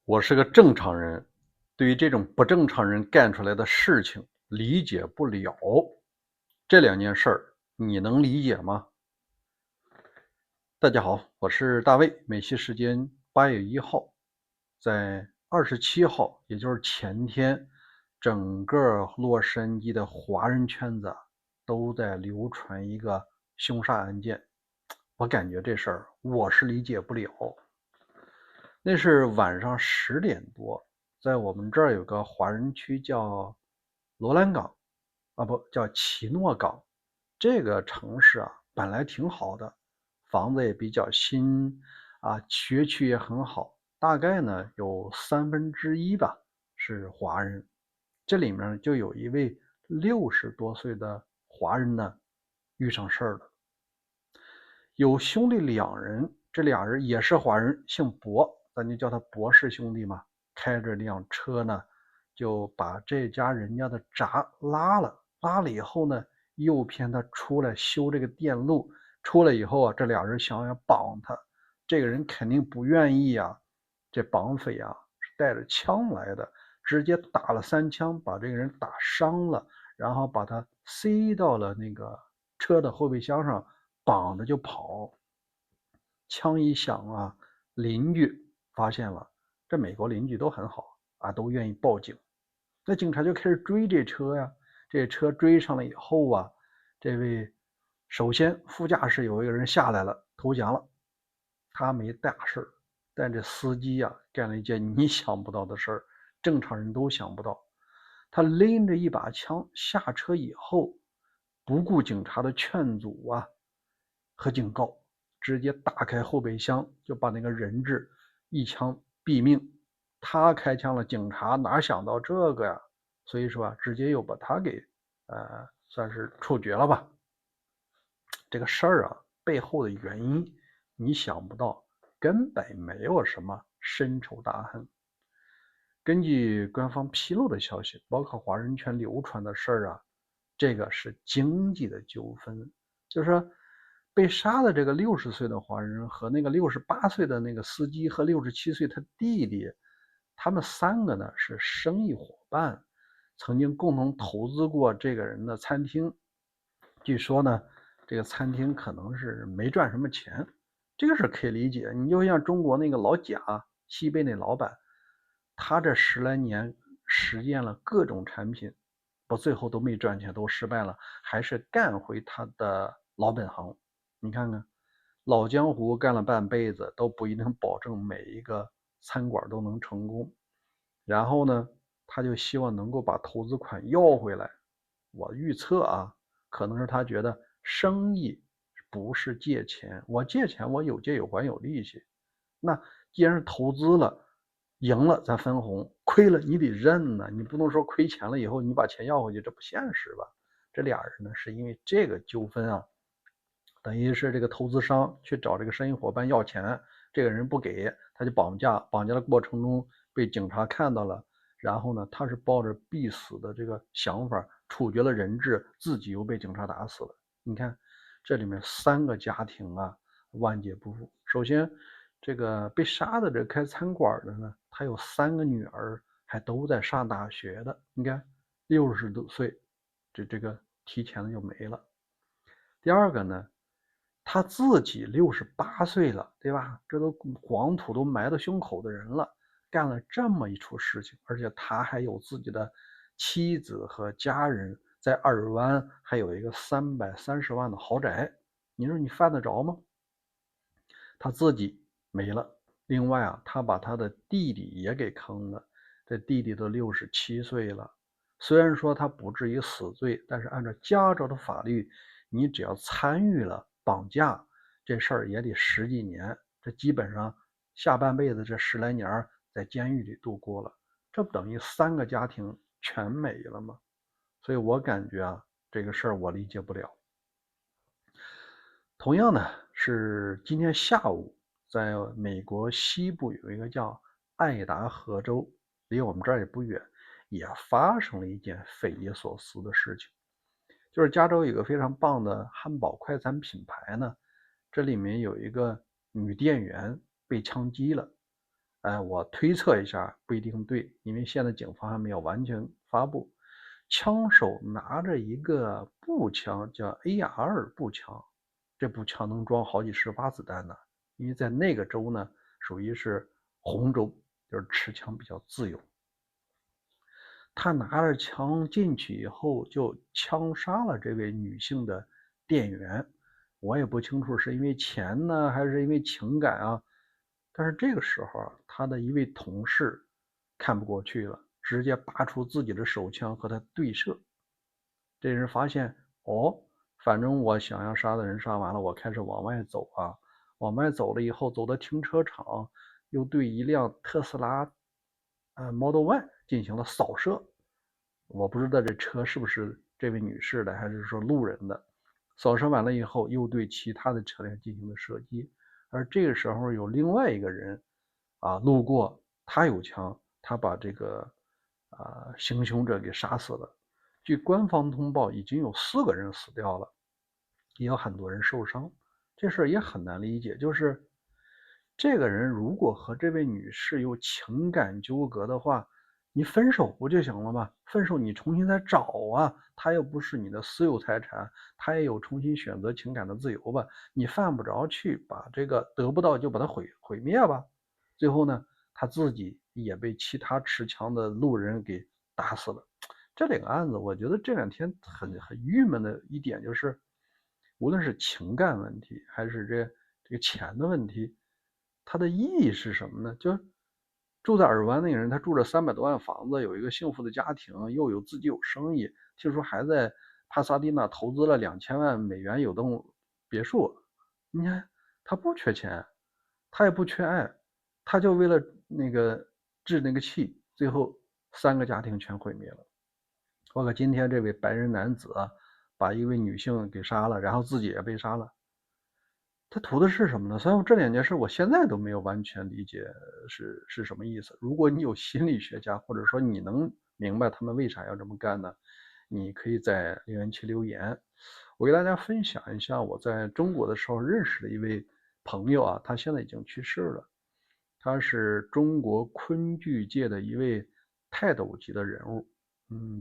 我是个正常人，对于这种不正常人干出来的事情理解不了。这两件事儿你能理解吗？大家好，我是大卫。美西时间8月1号，在27号，也就是前天，整个洛杉矶的华人圈子都在流传一个凶杀案件。我感觉这事儿我是理解不了。那是晚上10点多，在我们这儿有个华人区叫罗兰港，不叫奇诺港。这个城市啊，本来挺好的，房子也比较新啊，学区也很好，大概呢有1/3吧是华人。这里面就有一位60多岁的华人呢，遇上事儿了。有兄弟两人，这俩人也是华人，姓博，咱就叫他博士兄弟嘛。开着辆车呢，就把这家人家的闸拉了，拉了以后呢，诱骗他出来修这个电路。出来以后啊，这俩人想要绑他，这个人肯定不愿意啊。这绑匪啊是带着枪来的，直接打了3枪，把这个人打伤了，然后把他塞到了那个车的后备箱上，绑着就跑。枪一响啊，邻居发现了，这美国邻居都很好啊，都愿意报警。那警察就开始追这车呀，这车追上了以后啊，这位首先副驾驶有一个人下来了，投降了，他没大事，但这司机啊干了一件你想不到的事儿，正常人都想不到。他拎着一把枪下车以后，不顾警察的劝阻啊和警告，直接打开后备箱，就把那个人质一枪毙命。他开枪了，警察哪想到这个呀？所以说啊，直接又把他给算是处决了吧。这个事儿啊背后的原因你想不到，根本没有什么深仇大恨。根据官方披露的消息，包括华人圈流传的事儿啊，这个是经济的纠纷。就是说被杀的这个60岁的华人和那个68岁的那个司机和67岁他弟弟，他们3个呢是生意伙伴，曾经共同投资过这个人的餐厅。据说呢，这个餐厅可能是没赚什么钱，这个是可以理解。你就像中国那个老贾，西贝那老板，他这10来年实验了各种产品，最后都没赚钱，都失败了，还是干回他的老本行。你看看，老江湖干了半辈子，都不一定保证每一个餐馆都能成功。然后呢，他就希望能够把投资款要回来。我预测啊，可能是他觉得生意不是借钱，我借钱我有借有还有利息。那既然是投资了，赢了咱分红，亏了你得认呢，你不能说亏钱了以后你把钱要回去，这不现实吧？这俩人呢是因为这个纠纷啊，等于是这个投资商去找这个生意伙伴要钱，这个人不给，他就绑架，绑架的过程中被警察看到了，然后呢，他是抱着必死的这个想法处决了人质，自己又被警察打死了。你看这里面3个家庭啊，万劫不复。首先这个被杀的这开餐馆的呢，他有3个女儿，还都在上大学的。你看60多岁，这个提前的就没了。第二个呢，他自己68岁了，对吧？这都黄土都埋到胸口的人了，干了这么一出事情，而且他还有自己的妻子和家人，在尔湾还有一个330万的豪宅，你说你犯得着吗？他自己没了，另外啊，他把他的弟弟也给坑了，这弟弟都67岁了。虽然说他不至于死罪，但是按照加州的法律，你只要参与了绑架，这事儿也得10几年，这基本上下半辈子这10来年在监狱里度过了，这不等于3个家庭全没了吗？所以我感觉啊，这个事儿我理解不了。同样呢，是今天下午，在美国西部有一个叫爱达荷州，离我们这儿也不远，也发生了一件匪夷所思的事情。就是加州有个非常棒的汉堡快餐品牌呢，这里面有一个女店员被枪击了，我推测一下，不一定对，因为现在警方还没有完全发布。枪手拿着一个步枪，叫 AR 步枪，这步枪能装好几十发子弹呢。因为在那个州呢，属于是红州，就是持枪比较自由。他拿着枪进去以后，就枪杀了这位女性的店员。我也不清楚是因为钱呢，还是因为情感啊。但是这个时候啊，他的一位同事看不过去了，直接拔出自己的手枪和他对射。这人发现，反正我想要杀的人杀完了，我开始往外走啊。往外走了以后，走到停车场，又对一辆特斯拉Model Y 进行了扫射。我不知道这车是不是这位女士的，还是说路人的。扫射完了以后，又对其他的车辆进行了射击。而这个时候有另外一个人路过，他有枪，他把这个行凶者给杀死了。据官方通报，已经有4个人死掉了，也有很多人受伤。这事也很难理解，就是这个人如果和这位女士有情感纠葛的话，你分手不就行了吗？分手你重新再找啊，他又不是你的私有财产，他也有重新选择情感的自由吧？你犯不着去把这个得不到就把它毁灭吧。最后呢，他自己也被其他持枪的路人给打死了。这两个案子，我觉得这2天很郁闷的一点就是，无论是情感问题还是这个钱的问题，它的意义是什么呢？就住在尔湾那个人，他住着300多万房子，有一个幸福的家庭，又有自己有生意，听说还在帕萨蒂纳投资了2000万美元有栋别墅。你看，他不缺钱，他也不缺爱，他就为了那个治那个气，最后3个家庭全毁灭了。包括今天这位白人男子把一位女性给杀了，然后自己也被杀了。他图的是什么呢？所以这2件事我现在都没有完全理解是什么意思。如果你有心理学家，或者说你能明白他们为啥要这么干呢？你可以在留言区留言。我给大家分享一下我在中国的时候认识的一位朋友啊，他现在已经去世了。他是中国昆剧界的一位泰斗级的人物。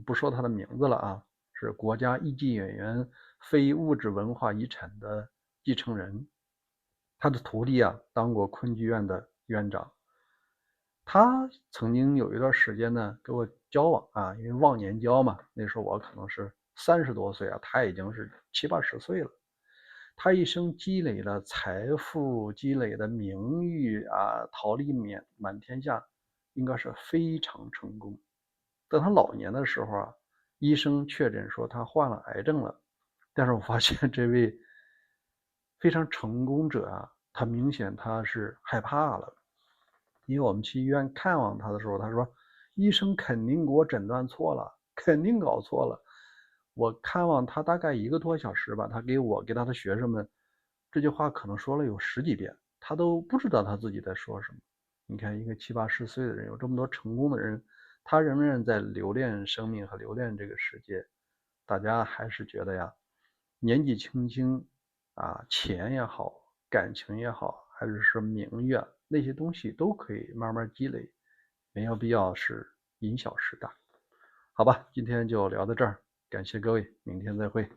不说他的名字了啊，是国家一级演员非物质文化遗产的继承人。他的徒弟当过昆剧院的院长。他曾经有一段时间呢跟我交往因为忘年交嘛，那时候我可能是30多岁他已经是70、80岁了。他一生积累了财富，积累的名誉桃李满天下，应该是非常成功。等他老年的时候医生确诊说他患了癌症了。但是我发现这位非常成功者他明显他是害怕了。因为我们去医院看望他的时候，他说医生肯定给我诊断错了，肯定搞错了。我看望他大概1个多小时吧，他给他的学生们这句话可能说了有10几遍，他都不知道他自己在说什么。你看一个70、80岁的人，有这么多成功的人，他仍然在留恋生命和留恋这个世界。大家还是觉得年纪轻轻钱也好，感情也好，还是说名誉那些东西都可以慢慢积累，没有必要是因小失大。好吧，今天就聊到这儿，感谢各位，明天再会。